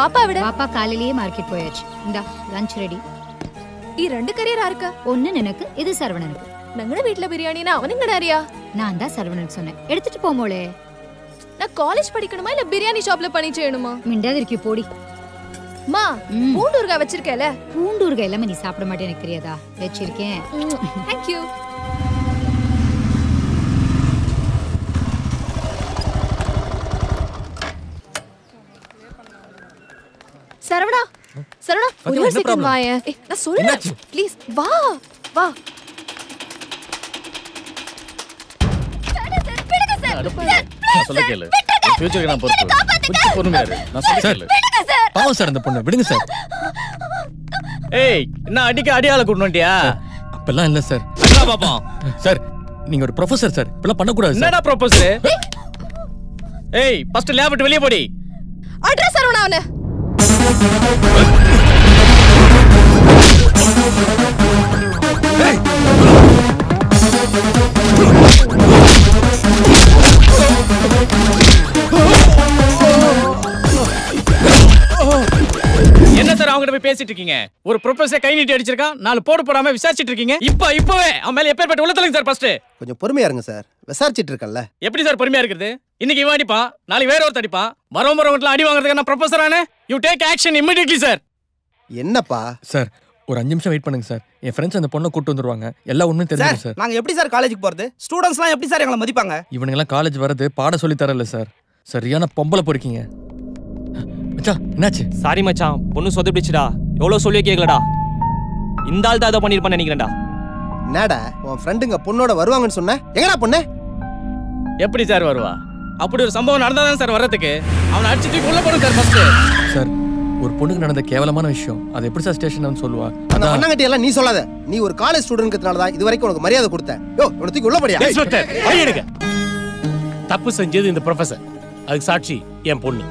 பாப்பா விட பாப்பா காலையிலேயே மார்க்கெட் போயாச்சு. இந்தா லஞ்ச் ரெடி. ಈ ரெண்டு கரியர் யாருக்கு? ஒன்னு எனக்கு, இது சரவணனுக்கு. நங்கட வீட்ல பிரியாணினா அவனுங்க நிறையா. நான் தான் சரவணனுக்கு சொன்னேன் எடுத்துட்டு போமோளே. நான் காலேஜ் படிக்கணுமா இல்ல பிரியாணி ஷாப்ல பணி செய்யணுமா? மிண்டாதிருக்கி போடி. மா பூண்டூர்காய் வச்சிருக்கேல? பூண்டூர்காய் எல்லாமே நீ சாப்பிட மாட்டே எனக்கு தெரியாதா? வச்சிருக்கேன். Thank you. சரவணா சரவணா ஒரு செகண்ட் வாயே. நான் சொல்றேன் ப்ளீஸ் வா வா. சொல்ல கேளு. ஃபியூச்சருக்கு நான் பொறுப்பு. கொஞ்சம் பொறுமையா இரு. நான் சொல்ல கேளு. பாவம் சார் அந்த பொண்ணு விடுங்க சார். ஏய் என்ன அடிக்க அடியால கூட்டி வந்துட்டியா? அப்பெல்லாம் இல்ல சார். அண்ணா பாப்பா. சார் நீங்க ஒரு ப்ரொஃபசர் சார். இப்பெல்லாம் பண்ண கூடாது சார். என்னடா ப்ரொஃபசர்? ஏய் ஃபர்ஸ்ட் லேப் விட்டு வெளிய போடி. அட்ரஸ் சரவணா அவனே. என்ன சார் அவங்க போய் பேசிட்டு இருக்கீங்க? ஒரு ப்ரொபோசல் கை நீட்டி அடிச்சிருக்கான். நாலு போடு போடாம விசாரிச்சிட்டு இருக்கீங்க. இப்பவே அவன் மேல எப்பேர்பட்ட உள்ளத்தலங்க சார். ஃபர்ஸ்ட் கொஞ்சம் பொறுமையா இருங்க சார். விசாரிச்சிட்டு இருக்கல்ல. எப்படி சார் பொறுமையா இருக்குது? இன்னைக்கு இவன் அடிப்பான், நாளைக்கு வேற ஒருத்தர் அடிப்பான். வரவங்கலாம் அடி வாங்குறதுக்கு நான் proposer Aney. You take action immediately sir. என்னப்பா சார் ஒரு 5 நிமிஷம் வெயிட் பண்ணுங்க சார். என் ஃப்ரெண்ட்ஸ் அந்த பொண்ணை கூட்டு வந்துருவாங்க. எல்லா உண்மையும் தெரிஞ்சுங்க சார். நாங்க எப்படி சார் காலேஜுக்கு போறது? ஸ்டூடண்ட்ஸ்லாம் எப்படி சார் எங்களை மதிப்பாங்க? இவனுங்க எல்லாம் காலேஜ் வரது பாட சொல்லி தரல சார். சரியான பொம்பளை பொறுக்கீங்க. மச்சான் என்னாச்சு? சாரி மச்சான், பொண்ணு சொதப்பிடுச்சுடா. எவ்வளவு சொல்லியே கேட்கலடா. இந்த ஆள் தான் அதை பண்ணிருப்பான்னு நினைக்கிறேன்டா. என்னடா உன் ஃப்ரெண்டுங்க பொண்ணோட வருவாங்கன்னு சொன்ன? எங்கடா பொண்ணு? எப்படி சார் வருவா? அப்படி ஒரு சம்பவம் நடந்தாதான் சார் வர்றதுக்கு. அவனை அடிச்சு தூக்கி உள்ள போடுங்க சார் ஃபர்ஸ்ட். சார் ஒரு பொண்ணுக்கு நடந்த கேவலமான விஷயம். அது எப்படி சார் ஸ்டேஷன் சொல்லுவா? அந்த அண்ணங்கட்டி எல்லாம் நீ சொல்லாத. நீ ஒரு காலேஜ் ஸ்டூடெண்ட்ங்கறதுனால தான் இதுவரைக்கும் உனக்கு மரியாதை கொடுத்தேன். யோ உன்னை தூக்கி உள்ள போடியா. இன்ஸ்பெக்டர் வழி எடுங்க. தப்பு செஞ்சது இந்த ப்ரொஃபசர். அதுக்கு சாட்சி என் பொண்ணு.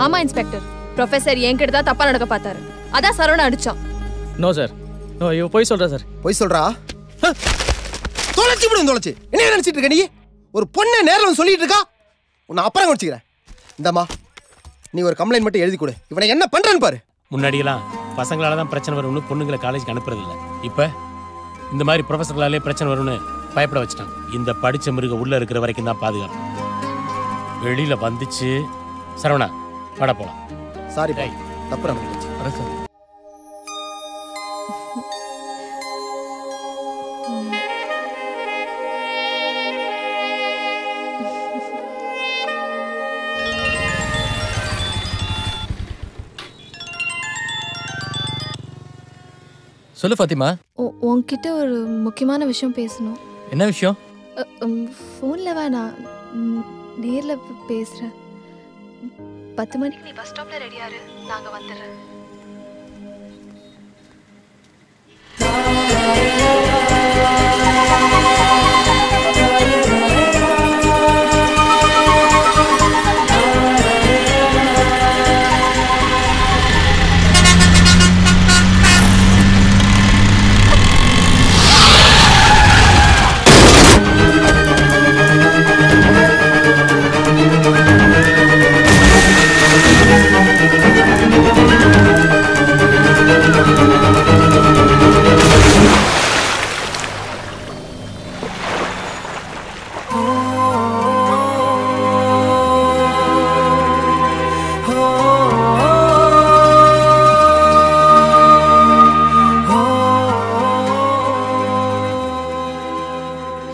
ஆமா இன்ஸ்பெக்டர், ப்ரொஃபசர் என்கிட்ட தான் தப்பா நடக்க பார்த்தாரு. அதான் சரவணா அடிச்சான். No sir, no. இவ போய் சொல்றா சார். போய் சொல்றா? தொலைச்சி விடு. தொலைச்சி என்ன நினைச்சிட்டு இருக்க நீ? ஒரு பொண்ணை நேர்ல வந்து சொல்லிட்டு இருக்கா. உன்னை அப்புறம் குடிச்சுக்கிறேன். இந்தம்மா நீ ஒரு கம்ப்ளைண்ட் மட்டும் எழுதி கொடு. இவனை என்ன பண்றேன்னு பாரு. முன்னாடியெல்லாம் பசங்களால தான் பிரச்சனை வரும்னு பொண்ணுங்களை காலேஜுக்கு அனுப்புறது இல்லை. இப்ப இந்த மாதிரி ப்ரொஃபஸர்களாலே பிரச்சனை வரும்னு பயப்பட வச்சுட்டாங்க. இந்த படிச்ச மிருக உள்ள இருக்கிற வரைக்கும் தான் பாதுகாப்பு. வெளியில வந்துச்சு சரவணா வட போலாம். சாரி பாய், தப்பு நடந்துச்சு. வரேன் சார். சொல்லு ஃபாத்திமா. உன்கிட்ட ஒரு முக்கியமான விஷயம் பேசணும். என்ன விஷயம்? ஃபோன்ல வேணாம், நேர்ல பேசுறேன். 10 மணிக்கு நீ பஸ் ஸ்டாப்ல ரெடியா இரு, நாங்க வந்துடுறேன்.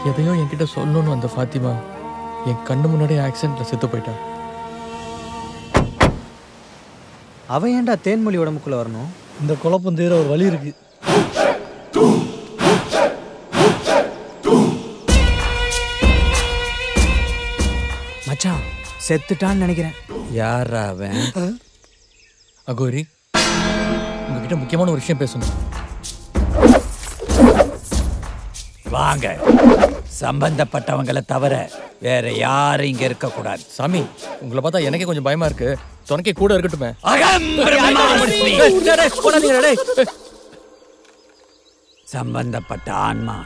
எதையோ என்கிட்ட சொல்லணும்னு அந்த ஃபாத்திமா என் கண்ணு முன்னாடியே ஆக்சிடென்ட்ல செத்து போயிட்டா. அவ ஏன்டா தேன்மொழி உடம்புக்குள்ள வரணும்? இந்த குழப்பம் தீர ஒரு வழி இருக்கு. மச்சான் செத்துட்டான்னு நினைக்கிறேன். யாரா அவன்? அகோரி, உங்ககிட்ட முக்கியமான ஒரு விஷயம் பேசணும். வாங்க. சம்பந்தப்பட்டவங்களை தவிர வேற யாரும் இங்க இருக்க கூடாது. சாமி, உங்களை பார்த்தா எனக்கே கொஞ்சம் பயமா இருக்கு. துணைக்கே கூட இருக்கட்டுமே. சம்பந்தப்பட்ட ஆன்மா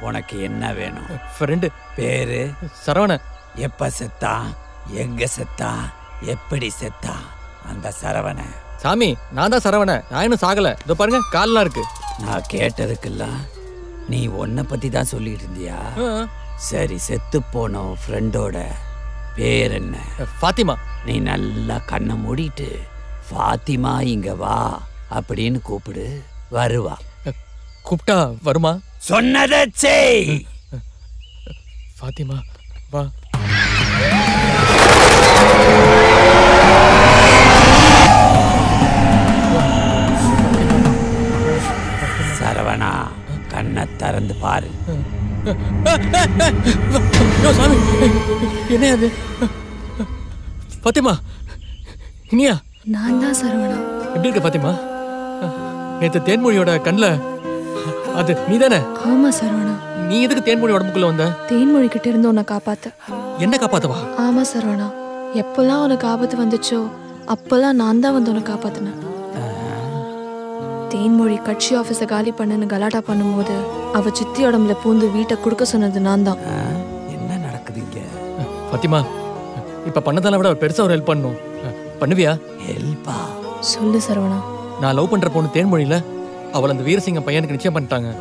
உனக்கு என்ன வேணும்? ஃப்ரெண்டு. பேரு? சரவணன். எப்ப செத்தா, எங்க செத்தா, எப்படி செத்தா? அந்த சரவண. சாமி நான் தான் சரவண. நான் இன்னும் சாகல. இதோ பாருங்க கால்லாம் இருக்கு. நான் கேட்டதுக்கெல்லாம் நீ உன்னை பத்தி தான் சொல்லிட்டு இருந்தியா? சரி, செத்து போன ஃப்ரெண்டோட பேர் என்ன? ஃபாத்திமா. நீ நல்லா கண்ணை மூடிட்டு ஃபாத்திமா இங்க வா அப்படின்னு கூப்பிடு, வருவா. கூப்பிட்டா வருமா? சொன்னதை செய். ஃபாத்திமா வா. சரவணா, கண்ணை திறந்து பாரு. சாமி என்ன அது? ஃபாத்திமா, இனியா? நான் தான் சரவணா. எப்படி இருக்க ஃபாத்திமா? நேத்து தேன்மொழியோட கண்ணில் அது நீ தானே? ஆமா சரவணா. நீ எதுக்கு தேன்மொழி உடம்புக்குள்ள வந்த? தேன்மொழி கிட்ட இருந்து உன்னை காப்பாத்த. என்ன காப்பாத்தவா? ஆமா சரவணா. எப்பெல்லாம் உனக்கு ஆபத்து வந்துச்சோ அப்பெல்லாம் நான் தான் வந்து உன்னை காப்பாத்தினேன். தேன்மொழி கட்சி ஆபீஸை காலி பண்ணுன்னு கலாட்டா பண்ணும்போது அவ சித்தி உடம்புல பூந்து வீட்டை கொடுக்க சொன்னது நான் தான். என்ன நடக்குதுங்க? ஃபாத்திமா, இப்ப பண்ணதால விட பெருசா ஒரு ஹெல்ப் பண்ணும். பண்ணுவியா? ஹெல்ப்பா? சொல்லு சரவணா. நான் லவ் பண்ற பொண்ணு தேன்மொழியில, அவள் அந்த வீரசிங்கம் பையனுக்கு நிச்சயம் பண்ணிட்டாங்க.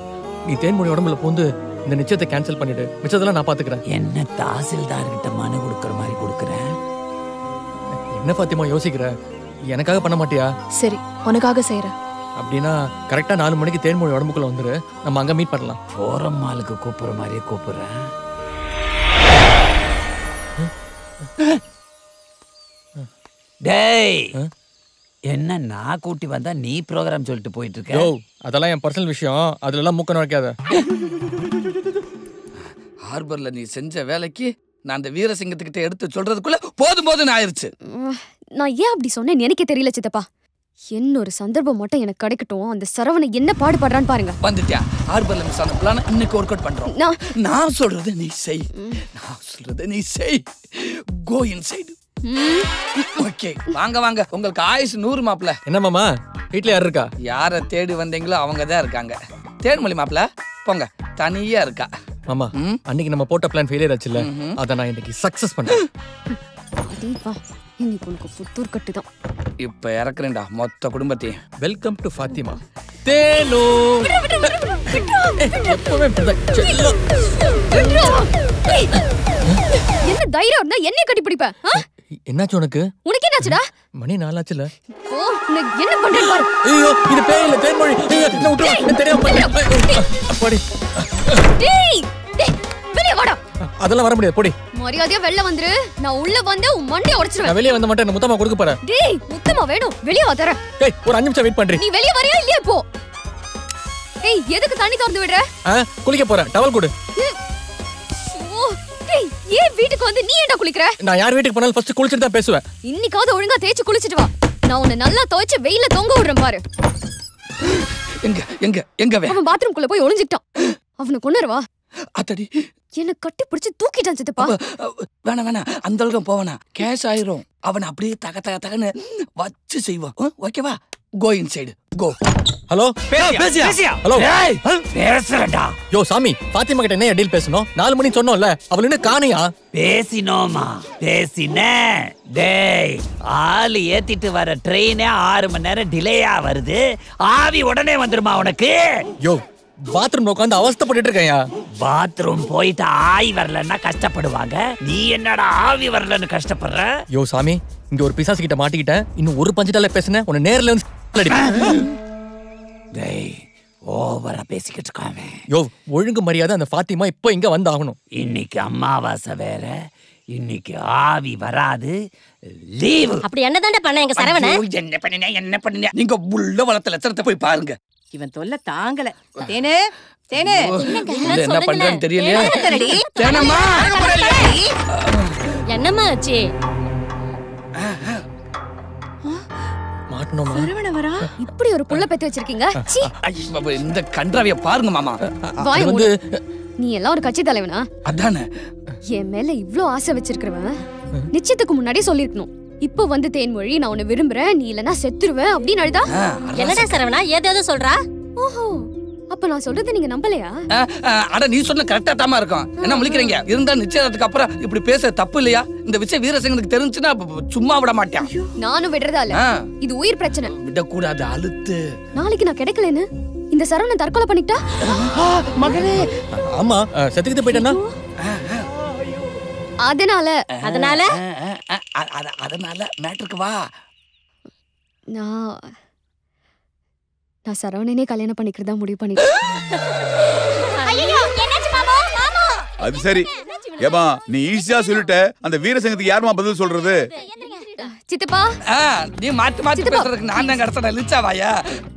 நீ தேன்மொழி உடம்புல பூந்து இந்த நிச்சயத்தை கேன்சல் பண்ணிடு. மிச்சதெல்லாம் நான் பாத்துக்கிறேன். என்ன தாசில்தார் கிட்ட மனு கொடுக்கற மாதிரி கொடுக்கறேன்? என்ன ஃபாத்திமா யோசிக்கிற? எனக்காக பண்ண மாட்டியா? சரி, உனக்காக செய்யறேன். அப்படின்னா கரெக்டா 4 மணிக்கு தேன்மொழி உடம்புக்குள்ள வந்துரு. நம்ம அங்க மீட் பண்ணலாம். ஃபோரம் மாலுக்கு கூப்பிடுற மாதிரியே கூப்பிடுறேன். டேய், என்ன நான் கூட்டி வந்தா நீ ப்ரோகிராம் சொல்லிட்டு போயிட்டு இருக்க? அதெல்லாம் என் பர்சனல் விஷயம். அதுல எல்லாம் மூக்க நுழைக்காத. ஹார்பர்ல நீ செஞ்ச வேலைக்கு நான் அந்த வீரசிங்கத்துக்கிட்ட எடுத்து சொல்றதுக்குள்ள போதும் ஆயிருச்சு. நான் ஏன் அப்படி சொன்னேன்னு எனக்கே தெரியல சித்தப்பா. இன்னொரு சந்தர்ப்பம் மட்டும் எனக்கு கிடைக்கட்டும். அந்த சரவணை என்ன பாடுபடுறான்னு பாருங்க. வந்துட்டியா? ஹார்பர்ல மிஸ் ஆன பிளான் இன்னைக்கு ஒர்க் அவுட் பண்றோம். நான் சொல்றது நீ செய். நான் சொல்றது நீ செய். கோ இன்சைடு. ஓகே, வாங்க வாங்க. உங்களுக்கு ஆயுசு 100 மாப்ள. என்ன மாமா, வீட்ல யார் இருக்கா? யாரை தேடி வந்தீங்களோ அவங்க தான் இருக்காங்க. தேன்மொழி மாப்ள போங்க, தனியா இருக்கா. மாமா, அன்னைக்கு நம்ம போட்ட பிளான் ஃபெயிலியர் ஆச்சுல, அத நான் இன்னைக்கு சக்சஸ் பண்ணேன். இன்னைக்கு உனக்கு புத்தூர் கட்டுதான். இப்ப இறக்குறேன்டா மொத்த குடும்பத்தையும். Welcome to Fathima. தேனோ என்ன தைரியம் இருந்தா என்னைய கட்டி பிடிப்ப? என்னாச்சு உனக்கு? உனக்கு என்னாச்சுடா? மணி 4 ஆச்சுல. ஓ, உனக்கு என்ன பண்றேன்னு பாரு. ஐயோ, இது பேய் இல்ல, தேன்மொழி. ஐயோ, நான் விட்டுறேன். எனக்கு தெரியாம பண்ணேன். போடி. டேய், வெளிய வாடா. அதெல்லாம் வர முடியாது, போடி. மரியாதையா வெளிய வந்துரு. நான் உள்ள வந்து உன் மண்டைய உடைச்சிடுவேன். நான் வெளிய வந்த மாட்டேன். முத்தமா கொடுக்க போறேன். டேய், முத்தமா வேணும். வெளிய வா தரேன். டேய், ஒரு 5 நிமிஷம் வெயிட் பண்றீ. நீ வெளிய வரியா இல்லையா இப்போ? ஏய், எதுக்கு தண்ணி திறந்து விடுற? குளிக்க போறேன். டவல் கொடு. ஓ, டேய், ஏன் வீட்டுக்கு வந்து நீ ஏன்டா குளிக்கற? நான் யார் வீட்டுக்கு போனாலும் ஃபர்ஸ்ட் குளிச்சிட்டு தான் பேசுவேன். இன்னைக்காவது ஒழுங்கா தேய்ச்சு குளிச்சிட்டு வா. நான் உன்னை நல்லா துவைச்சு வெயில தொங்க விடுறேன் பாரு. எங்க எங்க எங்க வே? அவன் பாத்ரூம் குள்ள போய் ஒளிஞ்சிட்டான். அவனை கொன்னுரு வா. அத்தடி, என்ன கட்டி பிடிச்சு தூக்கிட்டான் சித்தப்பா. வேணா அந்த அளவுக்கு போவனா, கேஷ் ஆயிரும். அவனை அப்படியே தக தக தகன்னு வச்சு செய்வான். ஓகேவா? கோ இன்சைடு, கோ. ஹலோ, பேசியா? ஹலோ, பேசுறடா. யோ சாமி, ஃபாத்திமா கிட்ட என்ன டீல் பேசணும்? 4 மணி சொன்னோம்ல, அவள என்ன காணியா? பேசினோமா? பேசினே. டேய், ஆளு ஏத்திட்டு வர ட்ரெயினே 6 மணி நேரம் டிலேயா வருது. ஆவி உடனே வந்துருமா உனக்கு? யோ, பாத்ரூம் உட்காந்து அவஸ்தைப்பட்டு இருக்கேன்யா. பாத்ரூம் போயிட்டு ஆய் வரலன்னா கஷ்டப்படுவாங்க. நீ என்னடா ஆவி வரலன்னு கஷ்டப்படுற? யோ சாமி, இங்க ஒரு பிசாசு கிட்ட மாட்டிக்கிட்டேன். இன்னும் ஒரு பஞ்சுட்டால பேசுனேன், உன்னை நேர்ல வந்து அடிப்பேன். டேய், ஓவரா பேசிக்கிட்டு இருக்காங்க. யோ, ஒழுங்கு மரியாதை அந்த ஃபாத்திமா இப்போ இங்க வந்து ஆகணும். இன்னைக்கு அமாவாசை வேற. இன்னைக்கு ஆவி வராது, லீவு. அப்படி என்னதான்டா பண்ண எங்க சரவண? என்ன பண்ணீங்க? நீங்க உள்ள வளர்த்த லட்சணத்தை போய் பாருங்க. இவன் தொல்லை தாங்கல. தேனு தேனு, என்ன பண்றேன்னு தெரியலையா? தேனம்மா, என்னம்மா ஆச்சு? மாட்டணுமா? சரவண வரா? இப்படி ஒரு புள்ள பெத்து வச்சிருக்கீங்க. சீ, இந்த கன்றாவிய பாருங்க மாமா. வாய் மூடு. நீ எல்லாம் ஒரு கட்சி தலைவனா? அதானே. என் மேல இவ்ளோ ஆசை வச்சிருக்கிறவன் நிச்சயத்துக்கு முன்னாடியே சொல்லிருக்கணும். இப்போ வந்து தேன்மொழி, நான் உன்னை விரும்புறேன், நீ இல்லனா செத்துருவேன் அப்படின்னு அழுதா. என்னடா சரவணா ஏதேதோ சொல்றா? ஓஹோ, அப்ப நான் சொல்றது நீங்க நம்பலையா? அட நீ சொன்ன கரெக்டா தாமா இருக்கும். என்ன முழிக்கிறீங்க? இருந்தா நிச்சயத்துக்கு அப்புறம் இப்படி பேச தப்பு இல்லையா? இந்த விஷயம் வீரசிங்கனுக்கு தெரிஞ்சுன்னா சும்மா விட மாட்டேன். நானும் விடுறதா இல்ல. இது உயிர் பிரச்சனை. விடக்கூடாது, அழுத்து. நாளைக்கு நான் கிடைக்கலன்னு இந்த சரவணன் தற்கொலை பண்ணிட்டா? மகனே. ஆமா, செத்துக்கிட்டு போயிட்டேன்னா? அதனால மேட்டருக்கு வா. நான் சரவணனே கல்யாணம் பண்ணிக்கிறதா முடிவு பண்ணிட்டேன். அது சரி. ஏமா நீ ஈஸியா சொல்லிட்ட, அந்த வீரசிங்கத்துக்கு யாருமா பதில் சொல்றது? சித்தப்பா, நீ மாத்தி பேசுறதுக்கு நான் தான் கடத்த லிச்சாவாயா?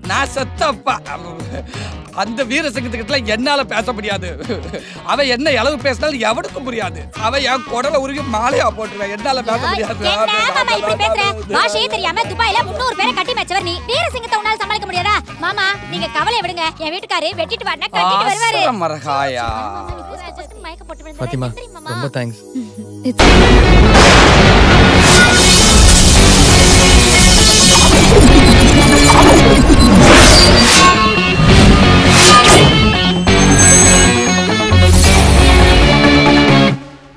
நான் செத்தப்பா. அந்த வீரசிங்கத்துக்கிட்ட என்னால பேச முடியாது. அவ என்ன அளவு பேசினாலும் எவனுக்கும் புரியாது. அவ என் குடலை உருகி மாலையா போட்டுருவேன். என்னால பேச முடியாது. பாஷையே தெரியாம துபாயில 300 பேரை கட்டி வச்சவர் நீ. வீரசிங்கத்தை உன்னால சமாளிக்க முடியாதா? மாமா நீங்க கவலையை விடுங்க. என் வீட்டுக்காரு வெட்டிட்டு வரனா கட்டிட்டு வருவாரு. மரகாயா பாத்திமா, ரொம்ப தேங்க்ஸ்.